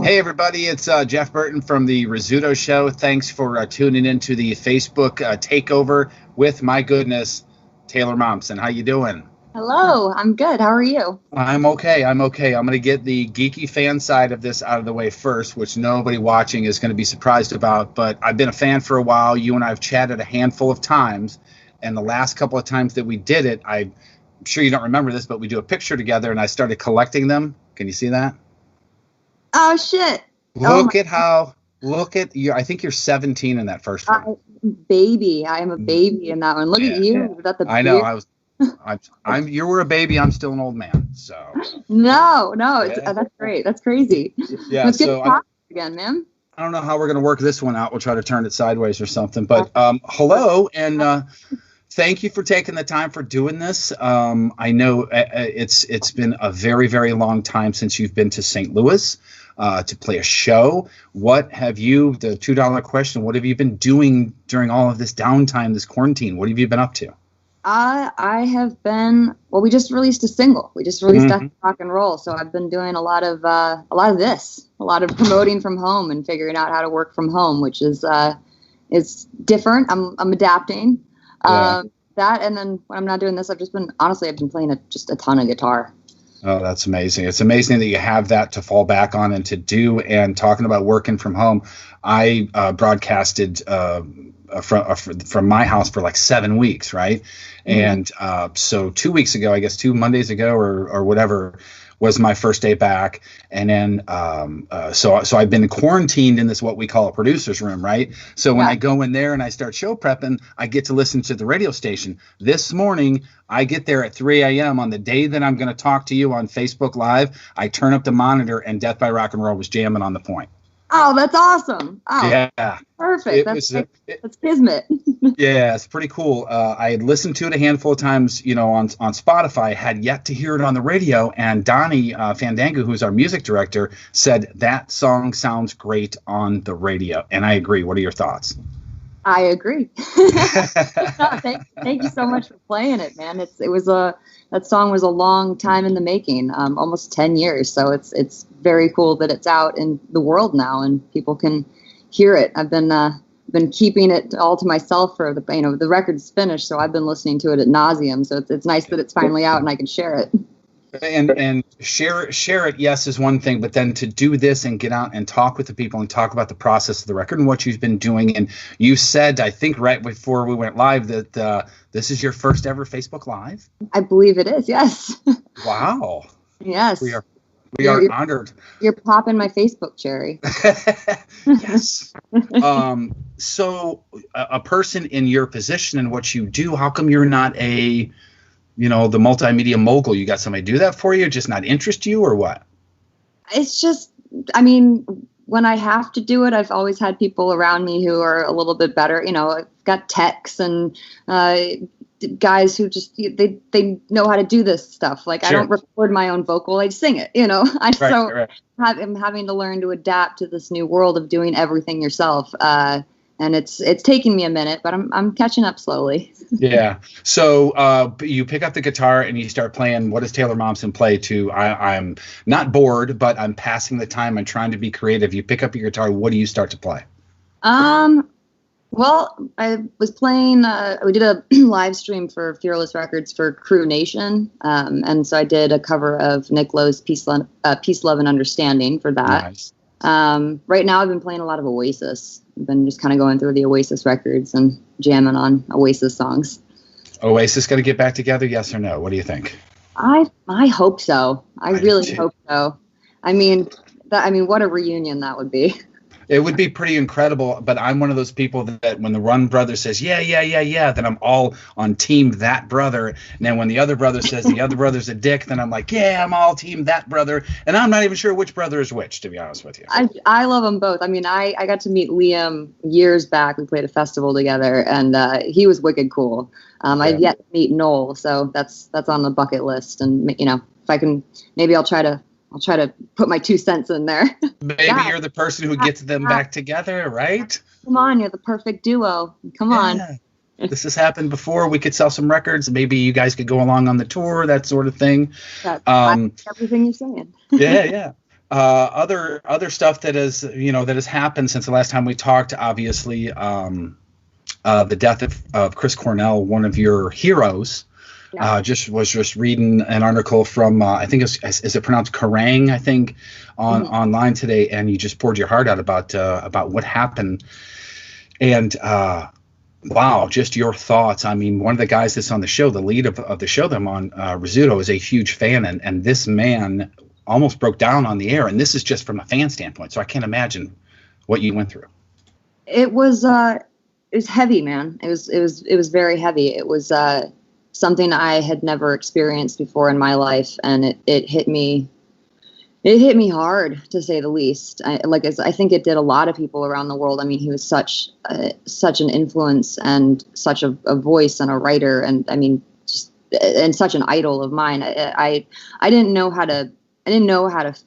Hey, everybody, it's Jeff Burton from the Rizzuto Show. Thanks for tuning into the Facebook takeover with, my goodness, Taylor Momsen. How you doing? Hello, I'm good. How are you? I'm okay. I'm going to get the geeky fan side of this out of the way first, which nobody watching is going to be surprised about. But I've been a fan for a while. You and I have chatted a handful of times. And the last couple of times that we did it, I'm sure you don't remember this, but we do a picture together, and I started collecting them. Can you see that? Oh, shit. Look at you. I think you're 17 in that first one. Baby. I am a baby in that one. Look at you. Yeah. I know. You were a baby. I'm still an old man. So. No. That's great. That's crazy. Yeah. It's good to talk again, man. I don't know how we're going to work this one out. We'll try to turn it sideways or something. But hello, and thank you for taking the time for doing this. I know it's been a very, very long time since you've been to St. Louis to play a show. What have you, the $2 question, what have you been doing during all of this downtime, this quarantine? What have you been up to? I have been, we just released a single. We just released Rock and Roll. So I've been doing a lot of promoting from home and figuring out how to work from home, which is different. I'm adapting. Yeah. That, and then when I'm not doing this, I've been playing just a ton of guitar. Oh, that's amazing. It's amazing that you have that to fall back on and to do. And talking about working from home, I broadcasted from my house for like 7 weeks, right? And so 2 weeks ago, I guess 2 Mondays ago or whatever, was my first day back. And then so I've been quarantined in this, what we call a producer's room, right? So when I go in there and I start show prepping, I get to listen to the radio station. This morning, I get there at 3 a.m. on the day that I'm going to talk to you on Facebook Live. I turn up the monitor and Death by Rock and Roll was jamming on the point. Oh, that's awesome. Oh, yeah. Perfect. That's kismet. Yeah, it's pretty cool. I had listened to it a handful of times, on Spotify, had yet to hear it on the radio. And Donnie Fandango, who's our music director, said that song sounds great on the radio. And I agree. What are your thoughts? I agree. Thank you so much for playing it, man. That song was a long time in the making, almost 10 years. So it's very cool that it's out in the world now and people can hear it. I've been keeping it all to myself for the record's finished, so I've been listening to it ad nauseum. So it's nice that it's finally out and I can share it. And share it, yes, is one thing, but then to do this and get out and talk with the people and talk about the process of the record and what you've been doing. And you said, I think right before we went live, that this is your first ever Facebook Live? I believe it is, yes. Wow. Yes. We are honored. You're popping my Facebook cherry. Yes. So a person in your position and what you do, how come you're not the multimedia mogul? You got somebody do that for you, just not interest you, or what? It's just, when I have to do it, I've always had people around me who are a little bit better. I've got techs and guys who just, they know how to do this stuff. Like, sure. I don't record my own vocal, I sing it, I'm having to learn to adapt to this new world of doing everything yourself. And it's taking me a minute, but I'm catching up slowly. Yeah. So you pick up the guitar and you start playing. What does Taylor Momsen play to? I'm not bored, but I'm passing the time. I'm trying to be creative. You pick up your guitar. What do you start to play? Well, I was playing. We did a live stream for Fearless Records for Crew Nation, and so I did a cover of Nick Lowe's Peace, Love, and Understanding for that. Nice. Right now, I've been playing a lot of Oasis. I've been just kind of going through the Oasis records and jamming on Oasis songs. Oasis going to get back together? Yes or no? What do you think? I hope so. I really hope so. What a reunion that would be. It would be pretty incredible, but I'm one of those people that when the one brother says, yeah, then I'm all on team that brother. And then when the other brother says the other brother's a dick, then I'm like, yeah, I'm all team that brother. And I'm not even sure which brother is which, to be honest with you. I love them both. I got to meet Liam years back. We played a festival together, and he was wicked cool. I've yet to meet Noel, so that's on the bucket list. And, if I can, maybe I'll try to put my 2 cents in there. Maybe you're the person who gets them back together, right? Come on, you're the perfect duo. Come on. This has happened before. We could sell some records. Maybe you guys could go along on the tour, that sort of thing. Everything you're saying. Yeah. Other stuff that has that has happened since the last time we talked. Obviously, the death of Chris Cornell, one of your heroes. Yeah. Just reading an article from I think is it pronounced Kerrang? I think online today, and you just poured your heart out about what happened. And wow, just your thoughts. I mean, one of the guys that's on the show, the lead of the show that I'm on, Rizzuto, is a huge fan, and this man almost broke down on the air. And this is just from a fan standpoint, so I can't imagine what you went through. It was heavy, man. It was very heavy. It was something I had never experienced before in my life, and it hit me. It hit me hard, to say the least. I think it did a lot of people around the world. I mean, he was such an influence and such a voice and a writer, and I mean, and such an idol of mine. I didn't know how to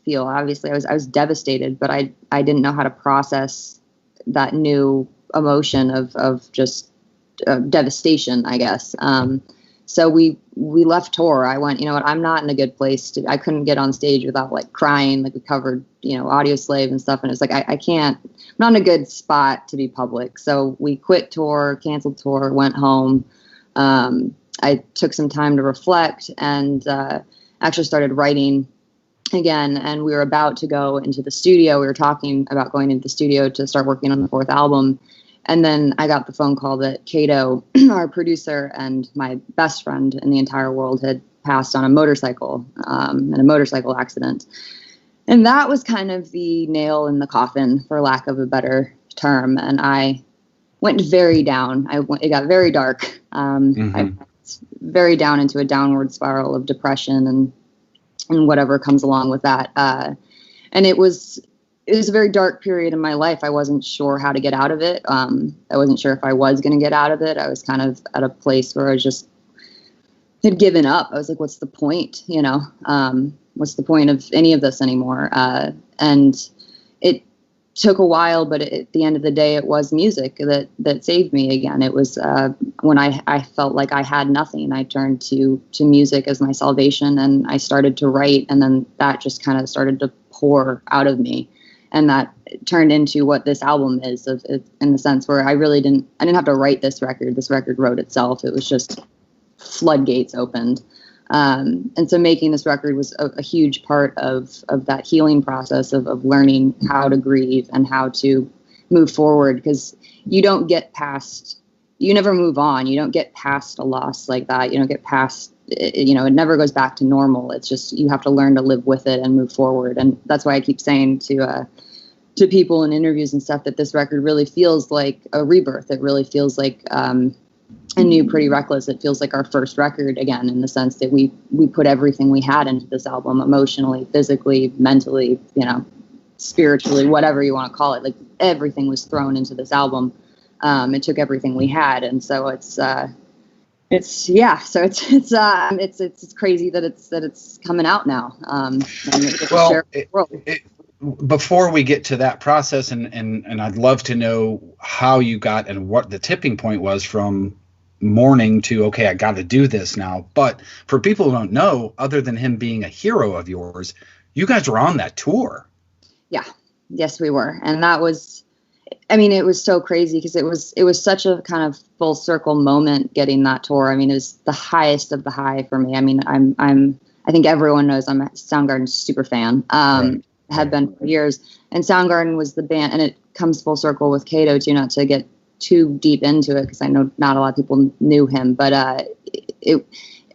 feel. Obviously, I was devastated, but I didn't know how to process that new emotion of just devastation, I guess. So we left tour. I went, you know what, I'm not in a good place I couldn't get on stage without like crying. Like we covered, Audio Slave and stuff. And it's like, I can't, I'm not in a good spot to be public. So we quit tour, canceled tour, went home. I took some time to reflect and actually started writing again. And we were about to go into the studio. We were talking about going into the studio to start working on the fourth album. And then I got the phone call that Kato, our producer and my best friend in the entire world, had passed on a motorcycle in a motorcycle accident. And that was kind of the nail in the coffin, for lack of a better term. And I went very down. It got very dark. I went very down into a downward spiral of depression and whatever comes along with that. And it was a very dark period in my life. I wasn't sure how to get out of it. I wasn't sure if I was going to get out of it. I was kind of at a place where I just had given up. I was like, what's the point? What's the point of any of this anymore? And it took a while, but at the end of the day, it was music that saved me again. It was when I felt like I had nothing, I turned to music as my salvation, and I started to write, and then that just kind of started to pour out of me. And that turned into what this album is, in the sense where I didn't have to write this record. This record wrote itself. It was just floodgates opened. And so making this record was a huge part of that healing process of learning how to grieve and how to move forward, because you never move on. You don't get past a loss like that. You don't get past, it never goes back to normal. It's just, you have to learn to live with it and move forward. And that's why I keep saying to people in interviews and stuff that this record really feels like a rebirth. It really feels like a new Pretty Reckless. It feels like our first record again, in the sense that we put everything we had into this album, emotionally, physically, mentally, spiritually, whatever you want to call it. Like everything was thrown into this album. It took everything we had, and so it's crazy that it's coming out now. Before we get to that process, and I'd love to know how you got and what the tipping point was from mourning to, okay, I got to do this now. But for people who don't know, other than him being a hero of yours, you guys were on that tour. Yeah, yes, we were, and that was. I mean, it was so crazy because it was such a kind of full circle moment getting that tour. I mean, it was the highest of the high for me. I mean, I think everyone knows I'm a Soundgarden super fan. Right. Have been for years, and Soundgarden was the band, and it comes full circle with Kato too. Not to get too deep into it, because I know not a lot of people knew him, but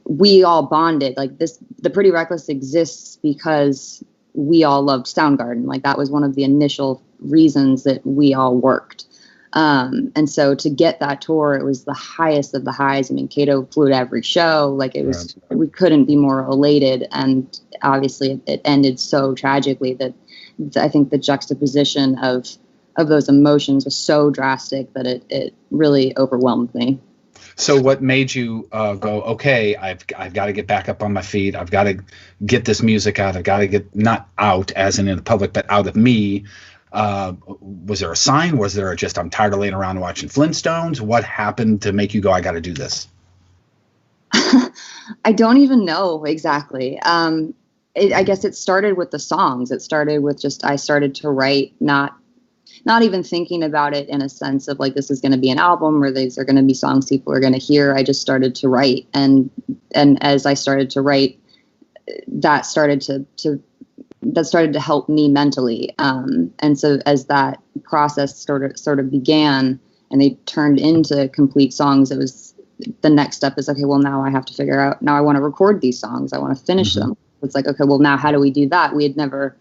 we all bonded like this. The Pretty Reckless exists because we all loved Soundgarden. Like that was one of the initial reasons that we all worked. And so to get that tour, it was the highest of the highs. I mean, Kato flew to every show. Like it was, we couldn't be more elated. And obviously it ended so tragically that I think the juxtaposition of those emotions was so drastic that it really overwhelmed me. So what made you go, okay, I've got to get back up on my feet. I've got to get this music out. I've got to get, not out as in the public, but out of me. Was there a sign? Was there just, I'm tired of laying around watching Flintstones? What happened to make you go, I got to do this? I don't even know exactly. I guess it started with the songs. It started with just, I started to write, not even thinking about it in a sense of like, this is going to be an album or these are going to be songs people are going to hear. I just started to write. And as I started to write, that started to help me mentally. And so as that process sort of began and they turned into complete songs, it was, the next step is, okay, well, now I have to figure out, now I want to record these songs. I want to finish them. It's like, okay, well, now how do we do that? We'd never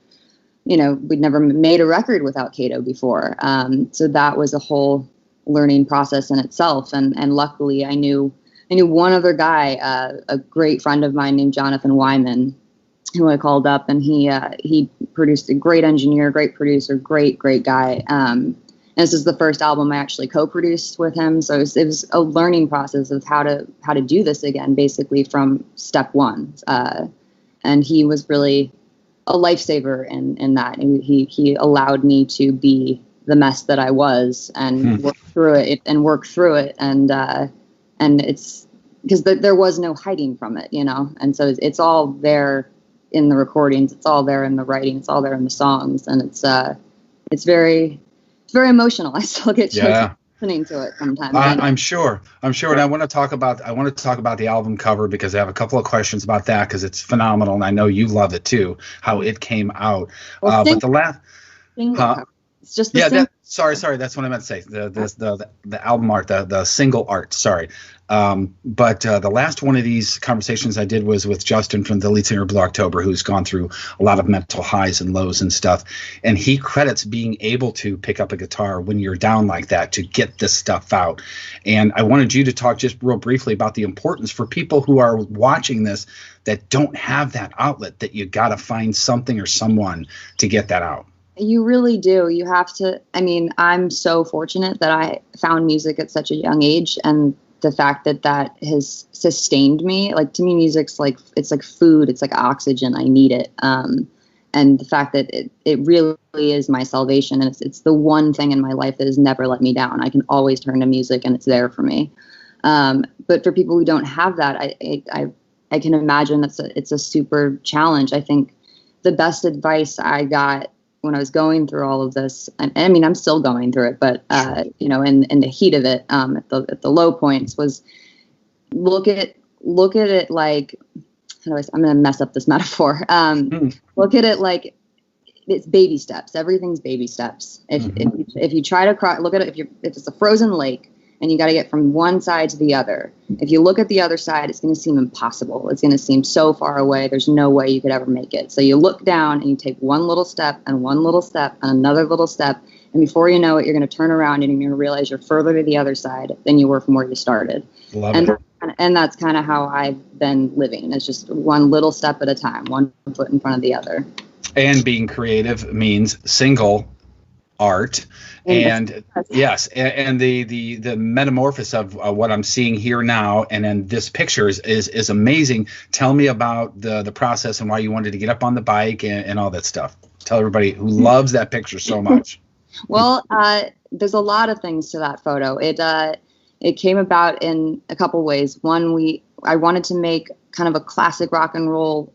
made a record without Kato before. So that was a whole learning process in itself. And luckily I knew one other guy, a great friend of mine named Jonathan Wyman, who I called up, and he produced, a great engineer, great producer, great guy. And this is the first album I actually co-produced with him. So it was a learning process of how to do this again, basically from step one. And he was really a lifesaver in that. And he allowed me to be the mess that I was and work through it. And it's because there was no hiding from it, And so it's all there in the recordings. It's all there in the writing. It's all there in the songs. And it's very emotional. I still get choked listening to it sometimes. I'm sure. And I want to talk about the album cover because I have a couple of questions about that because it's phenomenal. And I know you love it too, how it came out. Well, but the last single cover. It's just the sorry. That's what I meant to say. The album art, the single art. Sorry. But the last one of these conversations I did was with Justin from the lead singer of Blue October, who's gone through a lot of mental highs and lows and stuff. And he credits being able to pick up a guitar when you're down like that to get this stuff out. And I wanted you to talk just real briefly about the importance for people who are watching this that don't have that outlet, that you got to find something or someone to get that out. You really do. You have to. I mean, I'm so fortunate that I found music at such a young age, and the fact that has sustained me. Like, to me, music's like, it's like food. It's like oxygen. I need it. And the fact that it really is my salvation, and it's the one thing in my life that has never let me down. I can always turn to music, and it's there for me. But for people who don't have that, I can imagine it's a super challenge. I think the best advice I got when I was going through all of this, and I mean, I'm still going through it, but, in the heat of it, at the low points, was look at it like, I'm going to mess up this metaphor. Look at it like it's baby steps. Everything's baby steps. If you try to look at it, if it's a frozen lake and you got to get from one side to the other, if you look at the other side, it's going to seem impossible. It's going to seem so far away. There's no way you could ever make it. So you look down and you take one little step and one little step and another little step. And before you know it, you're going to turn around and you're going to realize you're further to the other side than you were from where you started. And that's kind of how I've been living. It's just one little step at a time, one foot in front of the other. And being creative means single art. And yes, and the metamorphosis of what I'm seeing here now, and then this picture is amazing. Tell me about the process and why you wanted to get up on the bike and all that stuff. Tell everybody who loves that picture so much. Well, there's a lot of things to that photo. It came about in a couple ways. One, I wanted to make kind of a classic rock and roll.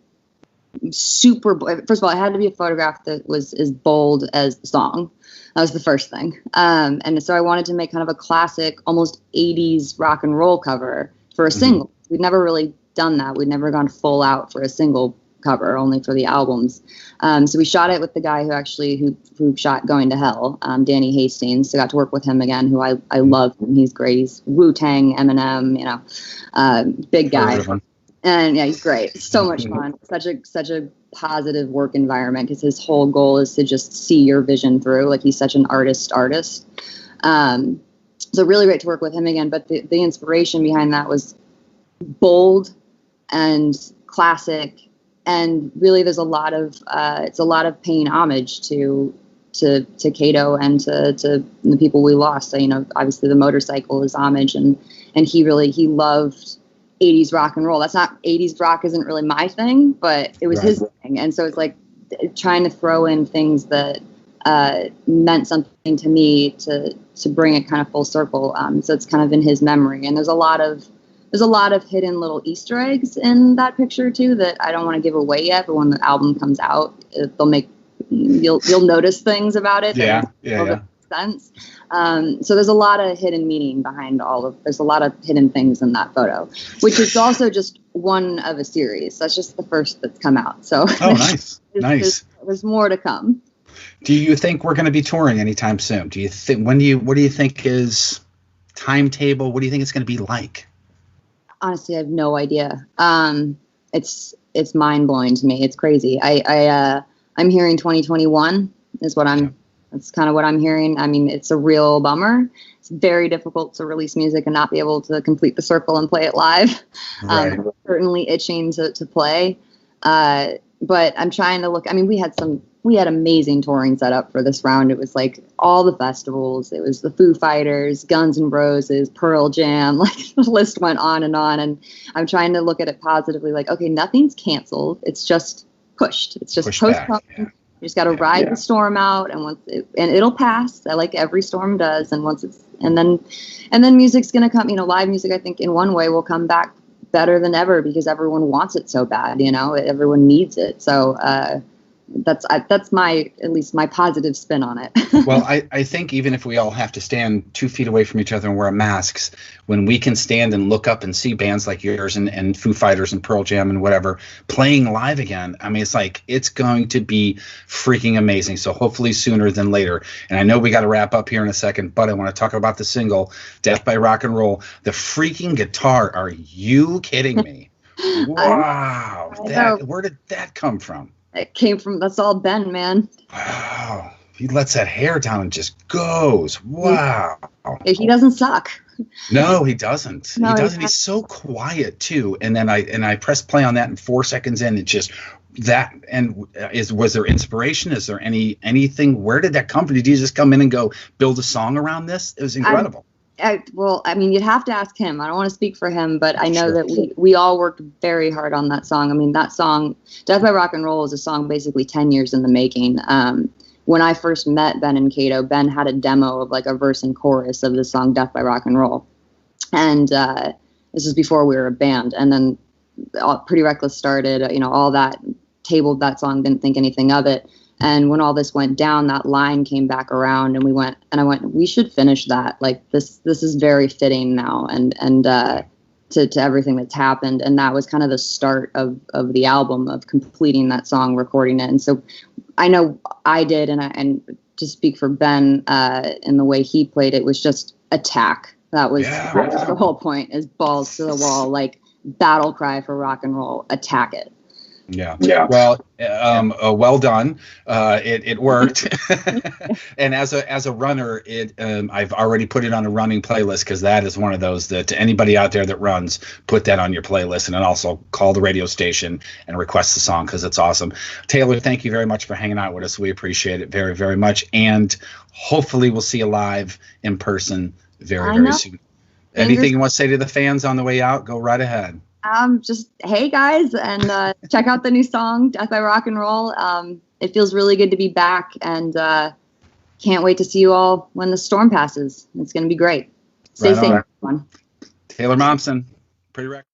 First of all, it had to be a photograph that was as bold as the song. That was the first thing. And so I wanted to make kind of a classic, almost 80s rock and roll cover for a single. We'd never really done that. We'd never gone full out for a single cover, only for the albums. So we shot it with the guy who shot Going to Hell, Danny Hastings. So I got to work with him again, who I love him. He's great. He's Wu-Tang, Eminem, big guy. And yeah, he's great. It's so much fun. Such a positive work environment, because his whole goal is to just see your vision through. Like, he's such an artist. So really great to work with him again. But the inspiration behind that was bold and classic, and really there's it's a lot of paying homage to Kato and to the people we lost. So, obviously the motorcycle is homage, and he loved 80s rock and roll. That's not 80s rock isn't really my thing, but it was his thing. And so it's like trying to throw in things that meant something to me to bring it kind of full circle. So it's kind of in his memory. And there's a lot of there's a lot of hidden little Easter eggs in that picture too that I don't want to give away yet, but when the album comes out, you'll notice things about it. Yeah, yeah. Sense. So there's a lot of hidden meaning behind there's a lot of hidden things in that photo, which is also just one of a series. That's just the first that's come out. So nice. There's more to come. Do you think we're going to be touring anytime soon? Do you think, what do you think is timetable? What do you think it's going to be like? Honestly, I have no idea. It's mind blowing to me. It's crazy. I'm hearing 2021 is what that's kind of what I'm hearing. I mean, it's a real bummer. It's very difficult to release music and not be able to complete the circle and play it live. Right. We're certainly itching to play. But I'm trying to look. I mean, we had amazing touring set up for this round. It was like all the festivals. It was the Foo Fighters, Guns N' Roses, Pearl Jam. Like the list went on. And I'm trying to look at it positively. Like, okay, nothing's canceled. It's just pushed. It's just postponed. Yeah. You just got to ride the storm out, and it'll pass, like every storm does. And then music's gonna come. Live music, I think, in one way will come back better than ever because everyone wants it so bad. Everyone needs it. So that's at least my positive spin on it. Well, I think even if we all have to stand 2 feet away from each other and wear masks, when we can stand and look up and see bands like yours and Foo Fighters and Pearl Jam and whatever playing live again, I mean, it's going to be freaking amazing. So hopefully sooner than later. And I know we got to wrap up here in a second, but I want to talk about the single Death by Rock and Roll. The freaking guitar. Are you kidding me? Wow. Where did that come from? It came from, that's all Ben, man. Wow. He lets that hair down and just goes. Wow. He doesn't suck. No, he doesn't. No, he doesn't. He's so quiet too. And then I press play on that, and 4 seconds in, it just that. And was there inspiration? Is there anything? Where did that come from? Did you just come in and go build a song around this? It was incredible. Well, I mean, you'd have to ask him. I don't want to speak for him, but I know that we all worked very hard on that song. I mean, that song, Death by Rock and Roll, is a song basically 10 years in the making. When I first met Ben and Kato, Ben had a demo of like a verse and chorus of the song Death by Rock and Roll. And this is before we were a band. And then Pretty Reckless started, all that, tabled that song, didn't think anything of it. And when all this went down, that line came back around, and I went, we should finish that. Like this is very fitting now, and to everything that's happened. And that was kind of the start of the album, of completing that song, recording it. And so I know I did, and to speak for Ben, in the way he played it was just attack. That was the whole point, is balls to the wall, like battle cry for rock and roll, attack it. Yeah. Well, well done. It worked. And as a runner, I've already put it on a running playlist, because that is one of those that, to anybody out there that runs, put that on your playlist, and then also call the radio station and request the song, because it's awesome. Taylor, thank you very much for hanging out with us. We appreciate it very, very much. And hopefully we'll see you live in person very, very soon. Anything you want to say to the fans on the way out? Go right ahead. Just, hey guys, and check out the new song, Death by Rock and Roll. It feels really good to be back, and can't wait to see you all when the storm passes. It's going to be great. Stay safe, everyone. Taylor Momsen, Pretty Reckless.